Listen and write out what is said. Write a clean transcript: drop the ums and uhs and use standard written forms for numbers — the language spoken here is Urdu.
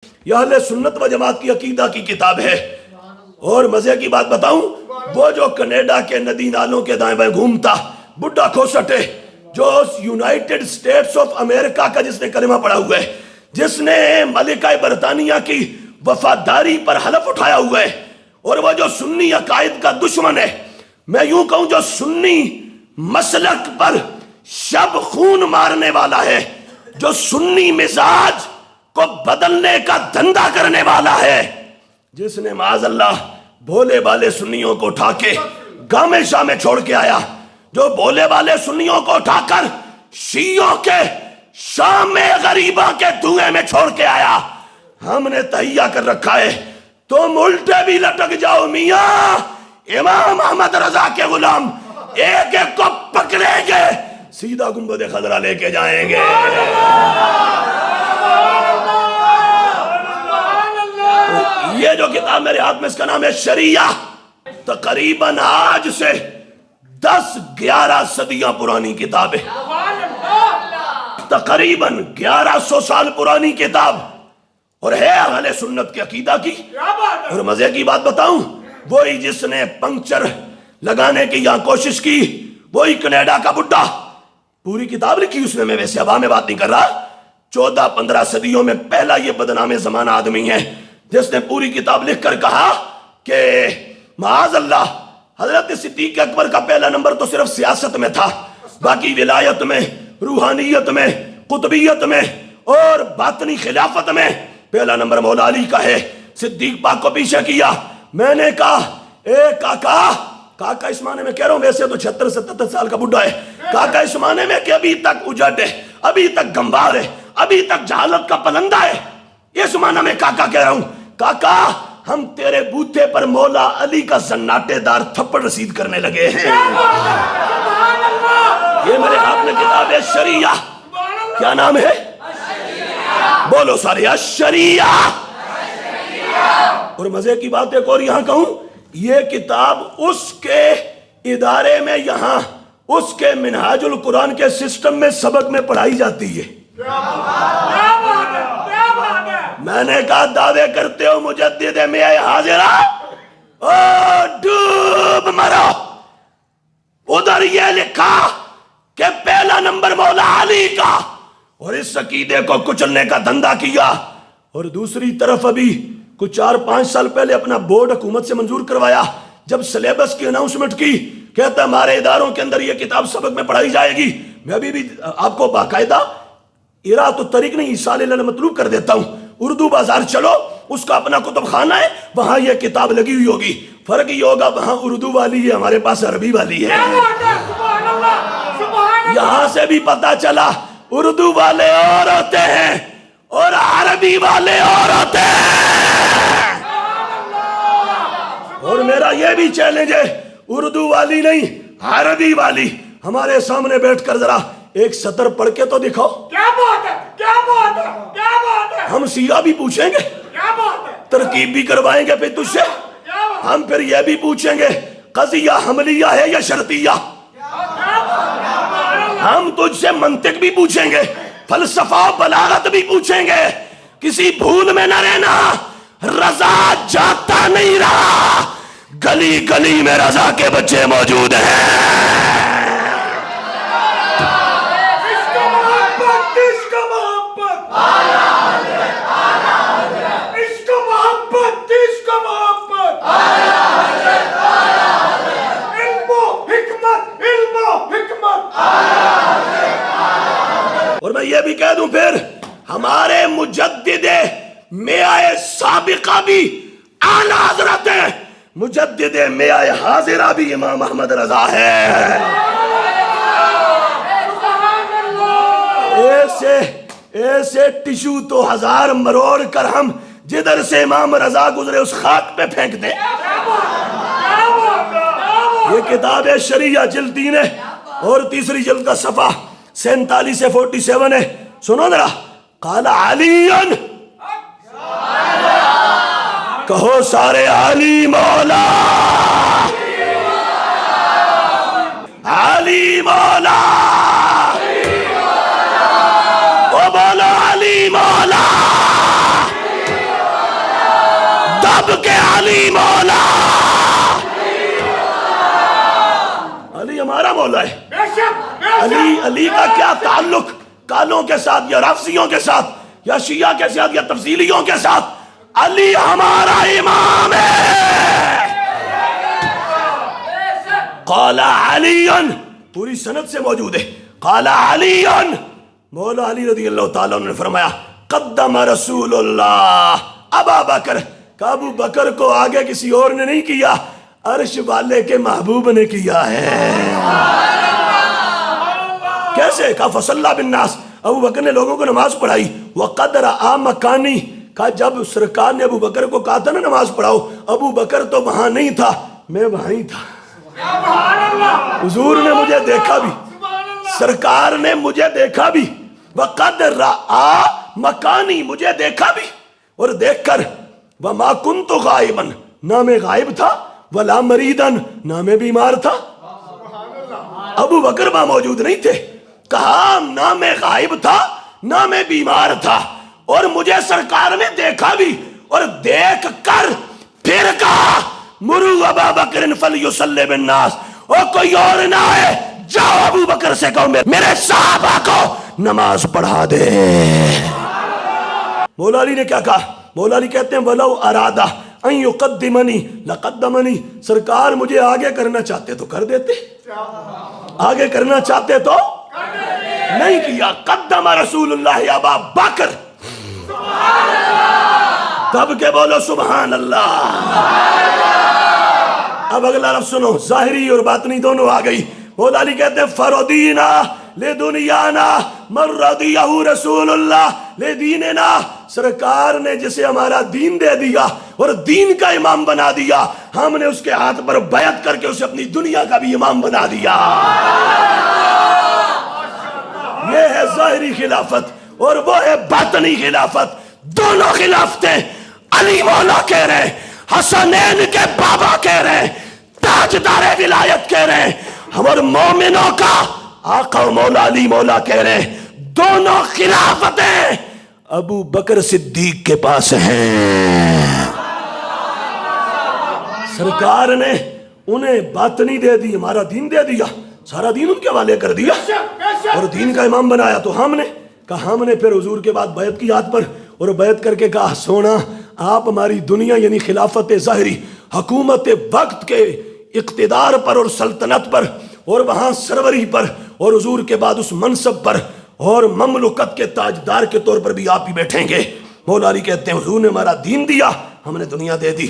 یہ اہل سنت و جماعت کی عقیدہ کی کتاب ہے۔ اور مزے کی بات بتاؤں، وہ جو کینیڈا کے ندی نالوں کے دائیں بائیں گھومتا بڈھا کھوسٹ ہے، جو یونائٹڈ اسٹیٹس آف امریکہ کا جس نے کلمہ پڑھا ہوا ہے، جس نے ملکہ برطانیہ کی وفاداری پر حلف اٹھایا ہوا ہے، اور وہ جو سنی عقائد کا دشمن ہے، میں یوں کہوں جو سنی مسلک پر شب خون مارنے والا ہے، جو سنی مزاج کو بدلنے کا دھندا کرنے والا ہے، جس نے معاذ اللہ بھولے بالے سنیوں کو اٹھا کے گامے شاہ میں چھوڑ کے آیا، جو بھولے بالے سنیوں کو اٹھا کر شیعوں کے شام غریبہ کے دھوئے میں چھوڑ کے آیا۔ ہم نے تہیہ کر رکھا ہے، تم الٹے بھی لٹک جاؤ میاں، امام احمد رضا کے غلام ایک ایک کو پکڑیں گے، سیدھا گنبد خضرا لے کے جائیں گے۔ یہ جو کتاب میرے ہاتھ میں، اس کا نام ہے شریعہ، تقریباً آج سے 10-11 صدیاں پرانی کتاب ہے، تقریباً 1100 سال پرانی کتاب، اور ہے اہل سنت کی عقیدہ کی۔ اور مزے کی بات بتاؤں، وہی جس نے پنکچر لگانے کی یہاں کوشش کی، وہی کینیڈا کا بڈھا، پوری کتاب لکھی اس نے، میں ویسے ہوا میں بات نہیں کر رہا، 14-15 صدیوں میں پہلا یہ بدنام زمانہ آدمی ہے جس نے پوری کتاب لکھ کر کہا کہ معاذ اللہ حضرت صدیق اکبر کا پہلا نمبر تو صرف سیاست میں تھا، باقی ولایت میں، روحانیت میں، قطبیت میں اور باطنی خلافت میں پہلا نمبر مولا علی کا ہے۔ صدیق پاک کو پیچھے کیا، میں نے کہا اے کاکا اس معنی میں کہہ رہا ہوں، ویسے تو 76-77 سال کا بڈھا ہے، کاکا اس معنی میں کہ ابھی تک اجڑ ہے، ابھی تک گنبار ہے، ابھی تک جہالت کا پلندہ ہے، اس معنی میں کاکا کہہ رہا ہوں، کاکا ہم تیرے بوتھے پر مولا علی کا زناٹے دار تھپڑ رسید کرنے لگے ہیں۔ یہ میرے ہاتھ میں کتاب ہے شریعہ، کیا نام ہے؟ بولو سارے، شریعہ۔ اور مزے کی بات ایک اور یہاں کہوں، یہ کتاب اس کے ادارے میں، یہاں اس کے منہاج القرآن کے سسٹم میں سبق میں پڑھائی جاتی ہے۔ میں نے کہا دعوے کرتے ہو مجدد میں حاضرہ، او ڈوب مرو، ادھر یہ لکھا کہ پہلا نمبر مولا علی کا، اور اس عقیدے کو کچلنے کا دھندا کیا، اور دوسری طرف ابھی کچھ 4-5 سال پہلے اپنا بورڈ حکومت سے منظور کروایا، جب سلیبس کی اناؤنسمنٹ کی، کہتا ہمارے اداروں کے اندر یہ کتاب سبق میں پڑھائی جائے گی۔ میں ابھی بھی آپ کو باقاعدہ ارات الطریق نہیں، ایصال الی المطلوب کر دیتا ہوں، اردو بازار چلو، اس کا اپنا کتب خانہ ہے، وہاں یہ کتاب لگی ہوئی ہوگی، فرق یہ ہوگا وہاں اردو والی ہے، ہمارے پاس عربی والی ہے۔ یہاں سے بھی پتا چلا اردو والے اور ہوتے ہیں اور عربی والے اور ہوتے ہیں، اور میرا یہ بھی چیلنج ہے، اردو والی نہیں عربی والی ہمارے سامنے بیٹھ کر ذرا ایک سطر پڑھ کے تو دکھاؤ۔ کیا بات ہے، کیا بات ہے، کیا بات ہے، ہم سیاہ بھی پوچھیں گے، کیا بات ہے، ترکیب بھی کروائیں گے پھر تجھ سے، ہم پھر یہ بھی پوچھیں گے قضیہ حملیہ ہے یا شرطیہ، ہم تجھ سے منطق بھی پوچھیں گے، فلسفہ و بلاغت بھی پوچھیں گے، کسی بھول میں نہ رہنا، رضا جاتا نہیں رہا، گلی گلی میں رضا کے بچے موجود ہیں۔ اور میں یہ بھی کہہ دوں پھر ہمارے مجدد میعاد سابقہ بھی اعلیٰ حضرت ہے، مجدد میعاد حاضرہ بھی امام احمد رضا ہے۔ ایسے ٹشو تو 1000 مروڑ کر ہم جدھر سے امام رضا گزرے اس خاک پہ پھینک دیں۔ یہ کتاب ہے شریعہ، جلد 3 ہے، اور تیسری جلد کا صفحہ 47 سے 47 ہے، سنو ذرا، قال علی، کہو سارے علی مولا، علی مولا، وہ بولو علی مولا، علی مولا، علی ہمارا مولا ہے۔ علی کا کیا تعلق کالوں کے ساتھ یا رافضیوں کے ساتھ یا شیعہ کے ساتھ یا تفصیلیوں کے ساتھ؟ علی ہمارا امام ہے۔ قال علی، پوری سند سے موجود ہے، قال علی، مولا علی رضی اللہ تعالیٰ عنہ نے فرمایا قدم رسول اللہ ابا بکر، کہ ابو بکر کو آگے کسی اور نے نہیں کیا، عرش والے کے محبوب نے کیا ہے۔ کیسے؟ کہا فصلی بالناس، ابو بکر نے لوگوں کو نماز پڑھائی، وقد رأى مکانی، کہا جب سرکار نے ابو بکر کو کہا تھا نا نماز پڑھاؤ، ابو بکر تو وہاں نہیں تھا، میں وہاں ہی تھا۔ حضور نے مجھے دیکھا بھی، سرکار نے مجھے دیکھا بھی، وقد رأى مکانی، مجھے دیکھا بھی، اور دیکھ کر وما کنت غائبا، نہ میں غائب تھا، ولا مریضا، نہ میں بیمار تھا۔ ابو بکر وہاں موجود نہیں تھے، کہا نہ میں غائب تھا نہ میں بیمار تھا، اور مجھے سرکار نے دیکھا بھی، اور دیکھ کر پھر کہا مرو ابا بکر فلیصلی بالناس، اور کوئی اور نہ ہے، جاؤ ابو بکر سے کہو میرے صحابہ کو نماز پڑھا دے۔ مولا علی نے کیا کہا؟ مولا علی کہتے ہیں وَلَوْ أَرَادَ أَن يُقَدِّمَنِي لَقَدَّمَنِي، سرکار مجھے آگے کرنا چاہتے تو کر دیتے، آگے کرنا چاہتے تو نہیں کیا۔ قدم رسول اللہ ابا بکر، تب کے بولو سبحان اللہ۔ اب اگلا لفظ سنو، ظاہری اور باطنی دونوں آ گئی۔ مولا علی کہتے ہیں فرودینا لدنیانا من رضیہ رسول اللہ لدیننا، سرکار نے جسے ہمارا دین دے دیا اور دین کا امام بنا دیا، ہم نے اس کے ہاتھ پر بیعت کر کے اسے اپنی دنیا کا بھی امام بنا دیا۔ یہ ہے ظاہری خلافت اور وہ ہے باطنی خلافت، دونوں خلافتیں علی مولا کہہ رہے ہیں، حسنین کے بابا کہہ رہے ہیں، تاجدار ولایت کہہ رہے ہیں، اور مومنوں کا آقا و مولا علی مولا کہہ رہے ہیں۔ دونوں خلافتیں ابو بکر صدیق کے پاس ہیں۔ سرکار نے انہیں باطنی دے دی، ہمارا دین دے دیا، سارا دین ان کے حوالے کر دیا اور دین کا امام بنایا۔ تو ہم نے کہا، ہم نے پھر حضور کے بعد بیعت کی ہاتھ پر، اور بیعت کر کے کہا سونا آپ ہماری دنیا یعنی خلافت ظاہری، حکومت وقت کے اقتدار پر اور سلطنت پر اور وہاں سروری پر اور حضور کے بعد اس منصب پر اور مملکت کے تاجدار کے طور پر بھی آپ ہی بیٹھیں گے۔ مولا علی کہتے ہیں حضور نے ہمارا دین دیا، ہم نے دنیا دے دی۔